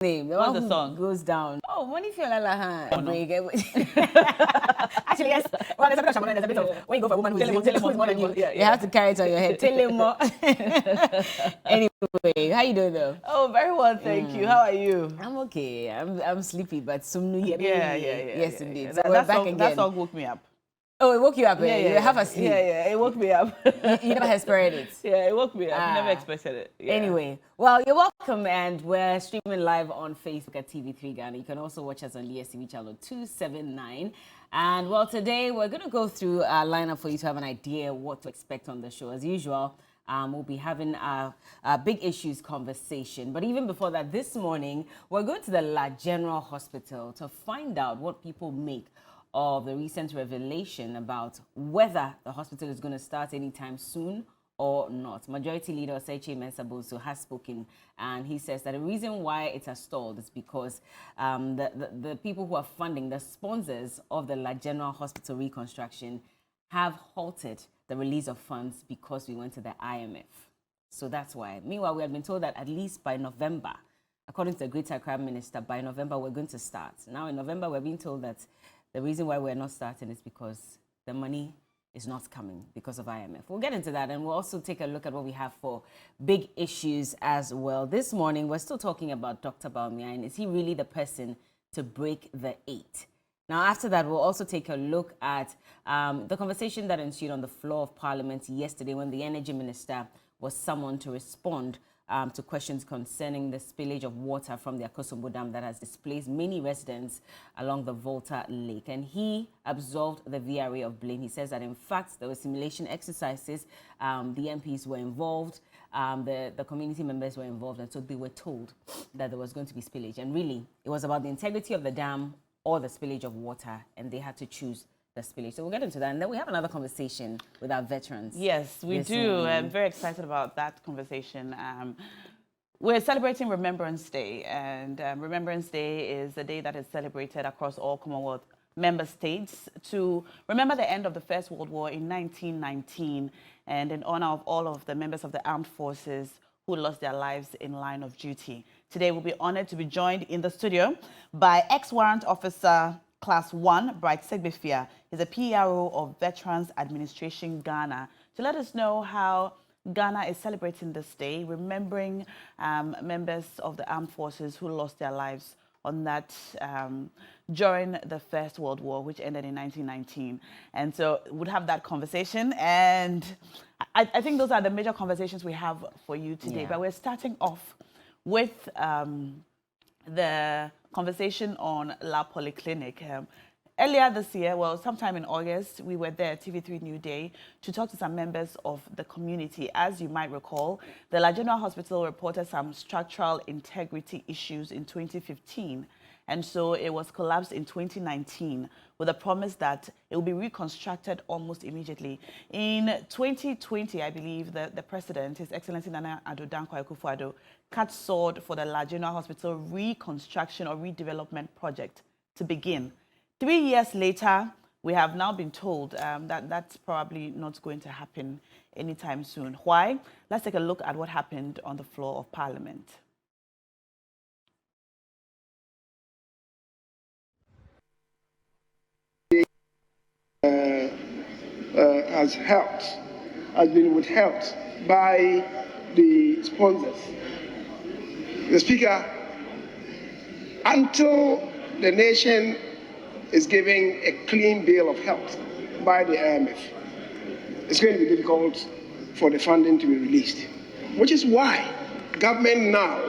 name. The What's one the who song? goes down. Oh, Money feel like Oh, no. break. Actually, yes. Well, there's a bit of shaman, there's a bit of when you go for a woman who is more than you, you have to carry it on your head. Tell him more. Anyway, how you doing though? Oh, very well, thank you. How are you? I'm okay. I'm sleepy, but some new year. Yeah. Yes, indeed. Yeah. So we're back again. That song woke me up. Oh, it woke you up. Yeah, You have a sleep. Yeah, it woke me up. You never expected it. Yeah, it woke me up. Ah. Never expected it. Yeah. Anyway, well, you're welcome, and we're streaming live on Facebook at TV3 Ghana. You can also watch us on DSTV channel 279. And well, today we're going to go through our lineup for you to have an idea what to expect on the show. As usual, we'll be having a big issues conversation. But even before that, this morning, we're going to the General Hospital to find out what people make of the recent revelation about whether the hospital is going to start anytime soon or not. Majority Leader Osei Mensah-Bonsu has spoken, and he says that the reason why it has stalled is because the people who are funding, the sponsors of the General Hospital reconstruction, have halted the release of funds because we went to the IMF. So that's why. Meanwhile, we had been told that at least by November, according to the Greater Accra Minister, by November we're going to start. Now in November, we're being told that the reason why we're not starting is because the money is not coming because of IMF. We'll get into that, and we'll also take a look at what we have for big issues as well. This morning, we're still talking about Dr. Bawumia, and is he really the person to break the 8? Now, after that, we'll also take a look at the conversation that ensued on the floor of Parliament yesterday when the Energy Minister was summoned to respond to questions concerning the spillage of water from the Akosombo Dam that has displaced many residents along the Volta Lake. And he absolved the VRA of blame. He says that, in fact, there were simulation exercises. The MPs were involved. The community members were involved. And so they were told that there was going to be spillage. And really, it was about the integrity of the dam or the spillage of water. And they had to choose the spillage. So we'll get into that. And then we have another conversation with our veterans. Yes, we do. I'm very excited about that conversation. We're celebrating Remembrance Day, and Remembrance Day is a day that is celebrated across all Commonwealth member states to remember the end of the First World War in 1919 and in honor of all of the members of the armed forces who lost their lives in line of duty. Today, we'll be honored to be joined in the studio by ex-warrant officer Class 1, Bright Segbefia. He's a PRO of Veterans Administration Ghana, to let us know how Ghana is celebrating this day, remembering members of the armed forces who lost their lives on that during the First World War, which ended in 1919. And so we'll have that conversation. And I think those are the major conversations we have for you today. Yeah. But we're starting off with the conversation on La Polyclinic. Earlier this year, well, sometime in August, we were there, TV3 New Day, to talk to some members of the community. As you might recall, the La General Hospital reported some structural integrity issues in 2015. And so it was collapsed in 2019 with a promise that it will be reconstructed almost immediately. In 2020, I believe, the President, His Excellency Nana Addo Dankwa Akufo-Addo, cut sword for the La General Hospital reconstruction or redevelopment project to begin. 3 years later, we have now been told that that's probably not going to happen anytime soon. Why? Let's take a look at what happened on the floor of Parliament. Has been withheld by the sponsors. The Speaker, until the nation is giving a clean bill of health by the IMF, it's going to be difficult for the funding to be released, which is why government now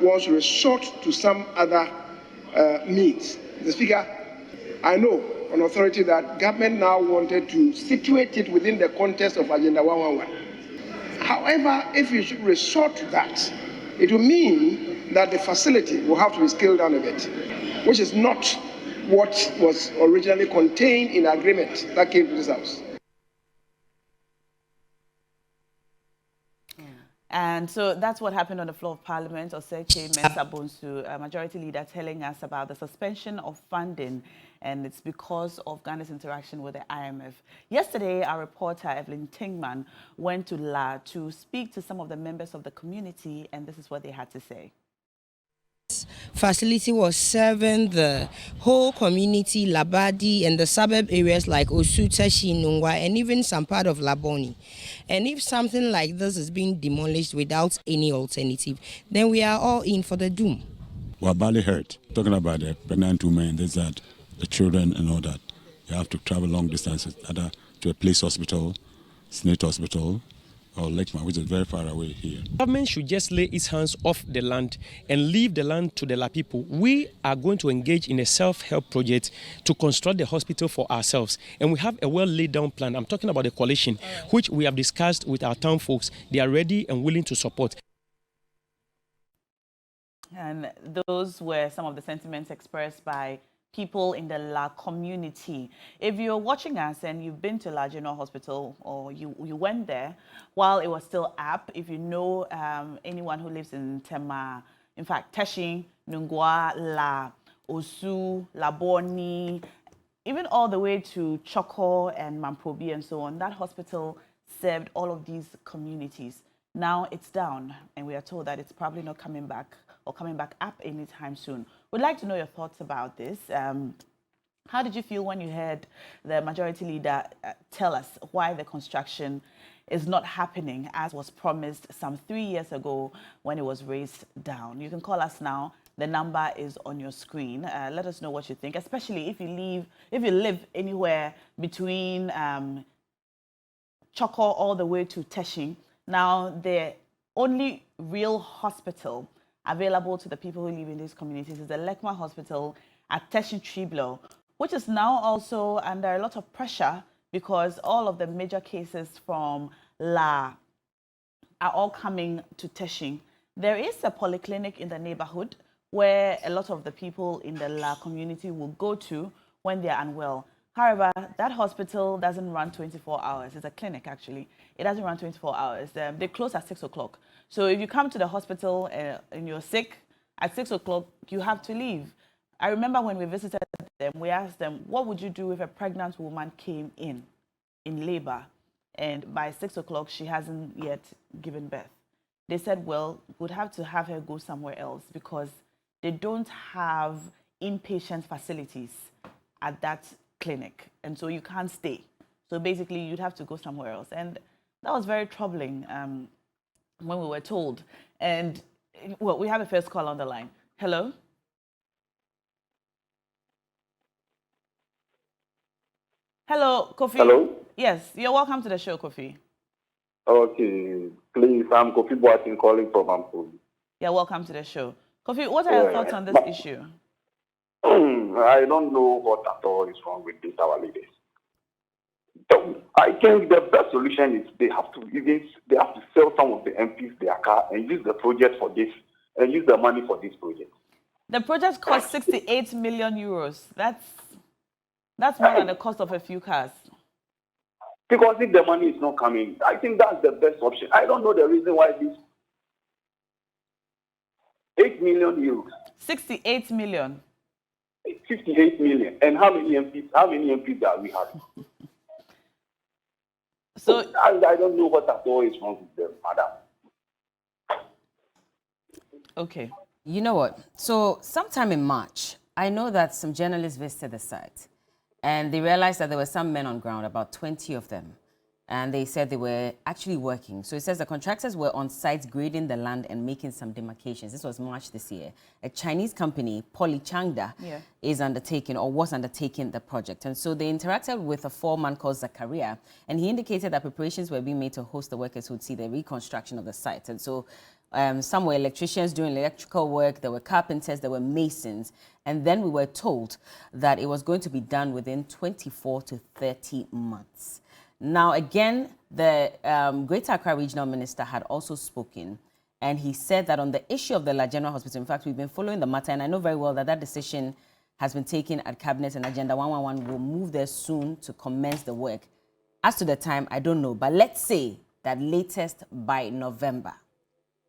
wants to resort to some other means. The Speaker, I know on authority that government now wanted to situate it within the context of Agenda 111. However, if you should resort to that, it will mean that the facility will have to be scaled down a bit, which is not what was originally contained in the agreement that came to this House. And so that's what happened on the floor of Parliament. Osei Mensah-Bonsu, Majority Leader, telling us about the suspension of funding, and it's because of Ghana's interaction with the IMF. Yesterday, our reporter, Evelyn Tingman, went to La to speak to some of the members of the community, and this is what they had to say. facility was serving the whole community, Labadi, and the suburb areas like Osuta, Shinungwa, and even some part of Laboni. And if something like this is being demolished without any alternative, then we are all in for the doom. We're badly hurt. Talking about the pregnant women, there's that, the children and all that. You have to travel long distances, either to a place hospital, Snake Hospital, or Lekman, which is very far away here. Government should just lay its hands off the land and leave the land to the La people. We are going to engage in a self-help project to construct the hospital for ourselves. And we have a well laid down plan. I'm talking about the coalition, which we have discussed with our town folks. They are ready and willing to support. And those were some of the sentiments expressed by people in the La community. If you're watching us and you've been to La General Hospital, or you went there while it was still up, if you know anyone who lives in Tema, in fact, Teshin, Nungwa, La, Osu, Laboni, even all the way to Choko and Mamprobi and so on, that hospital served all of these communities. Now it's down, and we are told that it's probably not coming back or coming back up anytime soon. We'd like to know your thoughts about this. How did you feel when you heard the majority leader tell us why the construction is not happening as was promised some 3 years ago when it was raised down? You can call us now. The number is on your screen. Let us know what you think, especially if you live anywhere between Choko all the way to Teshin. Now, the only real hospital available to the people who live in these communities is the Lekma Hospital at Teshin Triblo, which is now also under a lot of pressure because all of the major cases from La are all coming to Teshin. There is a polyclinic in the neighborhood where a lot of the people in the La community will go to when they're unwell. However, that hospital doesn't run 24 hours. It's a clinic, actually. It doesn't run 24 hours. They close at 6 o'clock. So if you come to the hospital and you're sick, at 6 o'clock, you have to leave. I remember when we visited them, we asked them, what would you do if a pregnant woman came in labor, and by 6 o'clock, she hasn't yet given birth? They said, well, we'd have to have her go somewhere else because they don't have inpatient facilities at that clinic, and so you can't stay. So basically, you'd have to go somewhere else. And that was very troubling when we were told. And, well, we have a first call on the line. Hello? Hello, Kofi. Hello? Yes, you're welcome to the show, Kofi. Okay, please, I'm Kofi Boatin calling from Ampoli. You're welcome to the show. Kofi, what are your thoughts on this issue? I don't know what at all is wrong with this, our leaders. I think the best solution is they have to sell some of the MPs their car and use the project for this, and use the money for this project. The project cost 68 million euros. That's more than the cost of a few cars. Because if the money is not coming, I think that's the best option. I don't know the reason why this 8 million euros. 68 million. 58 million. And how many MPs are we having? So I don't know what at all is wrong with them, madam. Okay. You know what? So sometime in March, I know that some journalists visited the site and they realized that there were some men on ground, about 20 of them. And they said they were actually working. So it says the contractors were on site grading the land and making some demarcations. This was March this year. A Chinese company, Polychangda, is undertaking or was undertaking the project. And so they interacted with a foreman called Zakaria, and he indicated that preparations were being made to host the workers who would see the reconstruction of the site. And so some were electricians doing electrical work, there were carpenters, there were masons. And then we were told that it was going to be done within 24 to 30 months. Now, again, the Greater Accra Regional Minister had also spoken, and he said that on the issue of the La General Hospital, in fact, we've been following the matter, and I know very well that that decision has been taken at Cabinet, and Agenda 111 will move there soon to commence the work. As to the time, I don't know, but let's say that latest by November,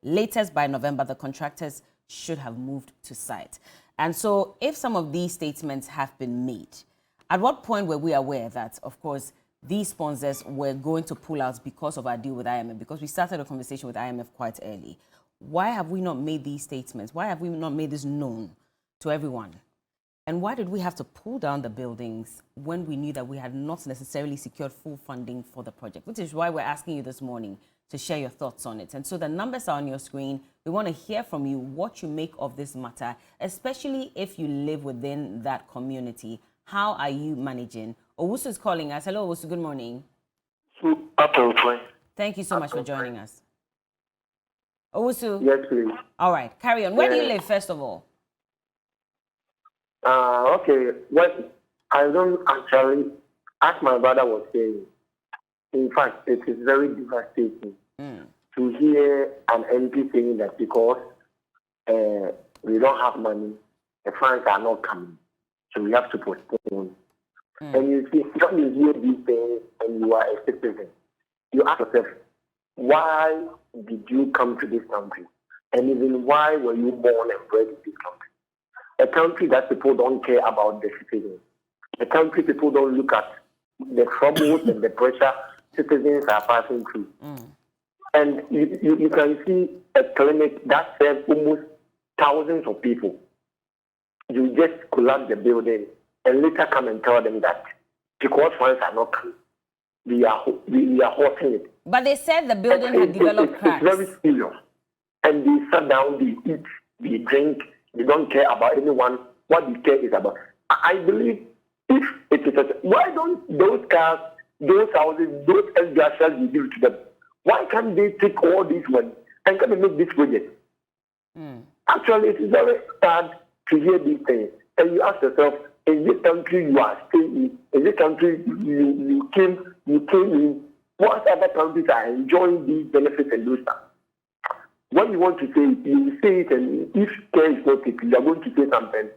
the contractors should have moved to site. And so if some of these statements have been made, at what point were we aware that, of course, these sponsors were going to pull out because of our deal with IMF, because we started a conversation with IMF quite early? why have we not made these statements? Why have we not made this known to everyone? And why did we have to pull down the buildings when we knew that we had not necessarily secured full funding for the project? Which is why we're asking you this morning to share your thoughts on it. And so the numbers are on your screen. We want to hear from you what you make of this matter, especially if you live within that community. How are you managing? Owusu is calling us. Hello, Owusu. Good morning. Thank you so much for joining us. Owusu. Yes, please. All right, carry on. Where do you live, first of all? Okay. Well, I don't actually, as my brother was saying, in fact, it is very devastating to hear an MP saying that because we don't have money, the funds are not coming, so we have to postpone. And you see, when you hear these things and you are a citizen, you ask yourself, why did you come to this country? And even why were you born and bred in this country? A country that people don't care about the citizens. A country people don't look at the troubles and the pressure citizens are passing through. And you can see a clinic that serves almost thousands of people. You just collapse the building and later come and tell them that because funds are not coming, we are hurting it. But they said the building had developed cracks. It's very serious. And they sit down, they eat, they drink, they don't care about anyone. What they care is about. I believe if it is, why don't those cars, those houses, those extra shells you give to them, why can't they take all this money and come and make this project? Actually, it is very sad to hear these things. And you ask yourself, in this country you are staying in this country you came in, what other countries are enjoying these benefits and those stuff? What you want to say, you say it, and if care is not taken, you are going to say something,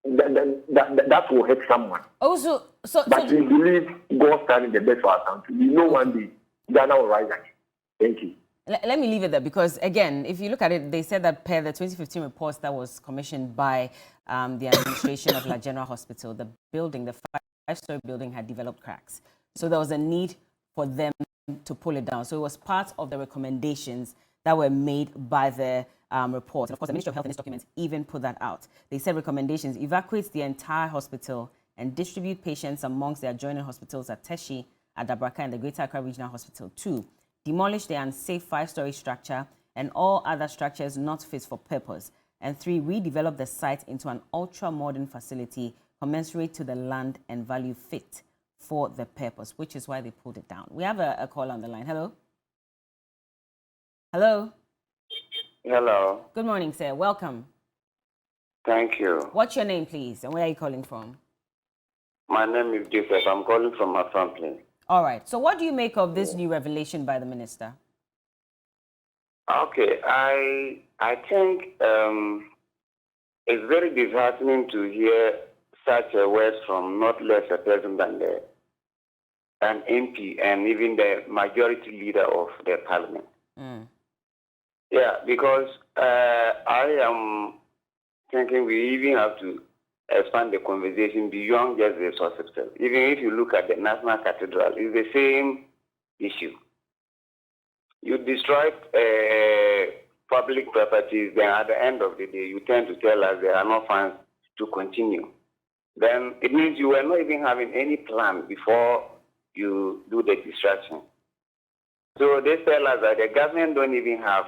then that will hurt someone. Also, but we believe God standing the best for our country. We know one day Ghana will rise again. Thank you. Let me leave it there because, again, if you look at it, they said that per the 2015 reports that was commissioned by the administration of General Hospital, the building, the five-story building, had developed cracks. So there was a need for them to pull it down. So it was part of the recommendations that were made by the report. And of course, the Ministry of Health in its documents even put that out. They said recommendations: evacuate the entire hospital and distribute patients amongst the adjoining hospitals at Teshi, at Dabraka, and the Greater Accra Regional Hospital. 2, demolish the unsafe five-story structure and all other structures not fit for purpose. And 3, redevelop the site into an ultra-modern facility commensurate to the land and value fit for the purpose, which is why they pulled it down. We have a call on the line. Hello? Hello? Hello. Good morning, sir. Welcome. Thank you. What's your name, please, and where are you calling from? My name is Joseph. I'm calling from Assample. All right. So what do you make of this new revelation by the minister? Okay. I think it's very disheartening to hear such a words from not less a person than an MP and even the majority leader of the parliament. Yeah, because I am thinking we even have to expand the conversation beyond just the hospital. Even if you look at the National Cathedral, it's the same issue. You destroy public properties, then at the end of the day, you tend to tell us there are no funds to continue. Then it means you were not even having any plan before you do the destruction. So they tell us that the government don't even have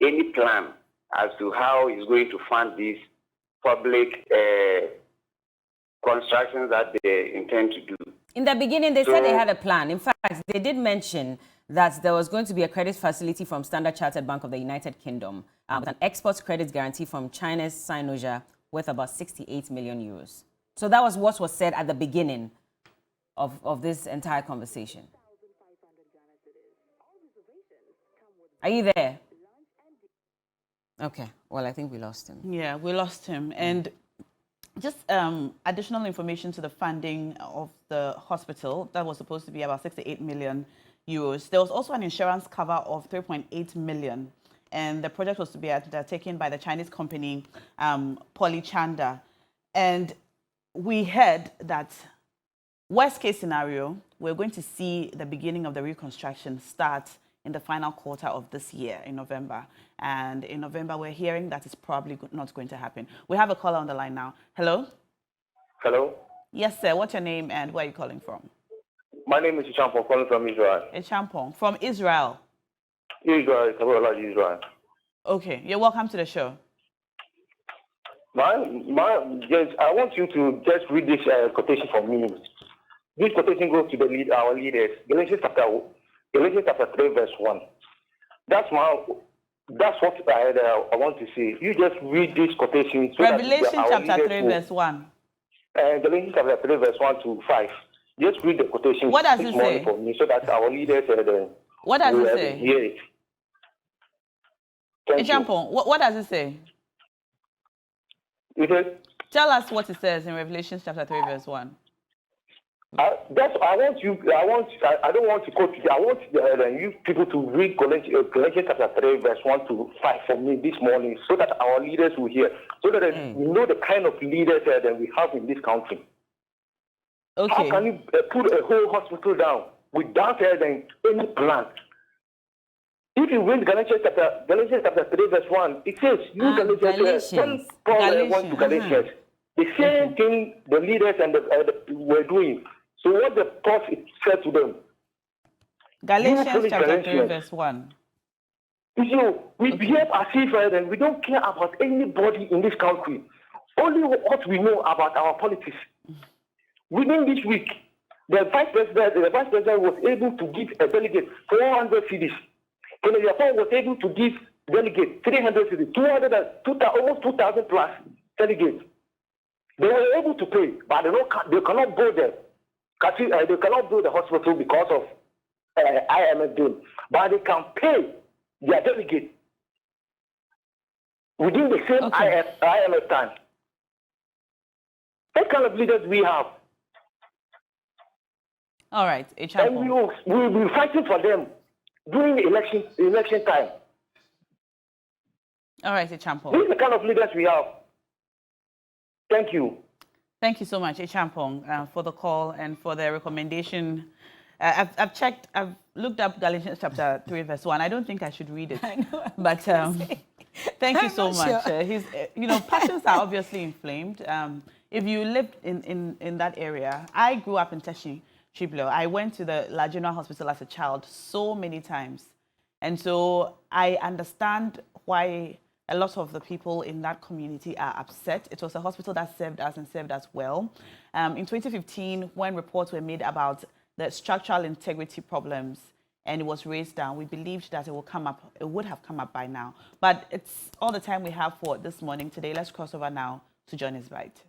any plan as to how it's going to fund these public constructions that they intend to do. In the beginning, they said they had a plan. In fact, they did mention that there was going to be a credit facility from Standard Chartered Bank of the United Kingdom with an export credit guarantee from China's Sinoja worth about 68 million euros. So that was what was said at the beginning of this entire conversation. Are you there? Okay. Well, I think we lost him. Yeah, we lost him. And just additional information to the funding of the hospital, that was supposed to be about 68 million euros. There was also an insurance cover of 3.8 million. And the project was to be undertaken by the Chinese company, Polychanda. And we heard that worst case scenario, we're going to see the beginning of the reconstruction start in the final quarter of this year, in November. And in November, we're hearing that it's probably not going to happen. We have a caller on the line now. Hello? Hello? Yes, sir. What's your name and where are you calling from? My name is Champon, calling from Israel. Champon, from Israel? Israel. Okay, you're welcome to the show. Yes, I want you to just read this quotation for me. This quotation goes to our leaders. Galatians chapter 3, verse 1. That's what I want to say. You just read this quotation. So Revelation chapter 3, verse 1. Galatians chapter 3, verse 1 to 5. Just read the quotation what does this it morning say? for me so that our leaders what does it say? Hear it. Thank you. What does it say? Tell us what it says in Revelation chapter 3, verse 1. I don't want to quote you. I want you people to read Galatians chapter 3, verse 1 to 5 for me this morning so that our leaders will hear, so that we know the kind of leaders that we have in this country. Okay. How can you put a whole hospital down without any plan? If you read Galatians chapter 3, verse 1, it says, when Paul went to Galatians, the same thing the leaders were doing. So what the prophet said to them? Galatians chapter 3, verse 1. We behave as if we don't care about anybody in this country. Only what we know about our politics. Within this week, the vice president was able to give a delegate 400 cities. Kennedy was able to give delegates 300 cities, almost 2,000 plus delegates. They were able to pay, but they cannot go there. They cannot go to the hospital because of IMF doing. But they can pay their delegates within the same IMF time. What kind of leaders we have? All right, and we will be fighting for them during the election time. All right, Echampong. This is the kind of leaders we have. Thank you. Thank you so much, Echampong, for the call and for the recommendation. I've looked up Galatians chapter 3, verse 1. I don't think I should read it. I know. But thank you so much. Sure. Passions are obviously inflamed. If you lived in that area, I grew up in Teshi, Chiblo. I went to the General Hospital as a child so many times. And so I understand why a lot of the people in that community are upset. It was a hospital that served us and served us well. In 2015, when reports were made about the structural integrity problems and it was raised down, we believed that it would have come up by now. But it's all the time we have for this morning. Today, let's cross over now to Johnny's Bite.